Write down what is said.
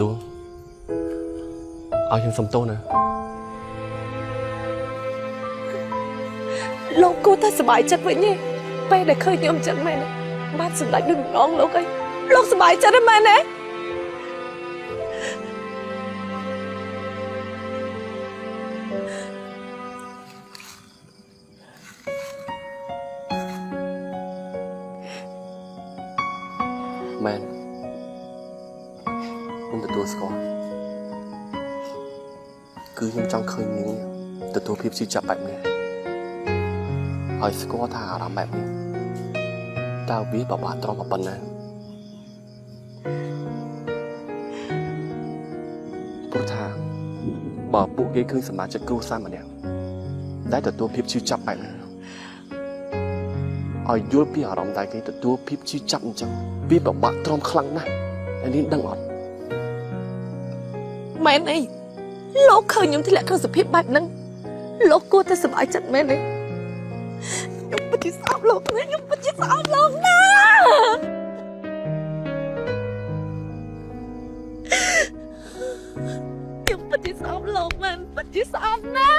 ลุงเอายังสมโตนะលោកគួរតែសប្បាយចិត្តវិញទេពេលដែលឃើញខ្ញុំចឹងមែនទេបានសម្ដេចនឹងងងលោកអីលោកសប្បាយចិត្តទេមែនទេមែនខ្ញុំទទួលស្គាល់គឺខ្ញុំចង់ឃើញនាងទទួលភាពជឿចាប់បែបនេះហើយស្គាល់ថាអារម្មណ៍បែបនេះតើវាបបាក់ត្រង់ប៉ុណ្ណាព្រោះថាបើពួកគេឃើញសមាជិកគ្រួសារម្នាក់ដែលទទួលភាពជឿចាប់បែបនេះឲ្យយល់ពីអារម្មណ៍ដែលគេទទួលភាពជឿចាប់អញ្ចឹងវាបបាក់ត្រង់ខ្លាំងណាស់ហើយនាងដឹងអត់មែនអីលោកឃើញខ្ញុំធ្លាក់ក្នុងសភាពបែបហ្នឹងលោកគួរតែសប្បាយចិត្តមែនទេខ្ញុំពិតជាស្អប់លោកណាខ្ញុំពិតជាស្អប់លោកណាខ្ញុំពិតជាស្អប់លោកមែនពិតជាស្អប់ណា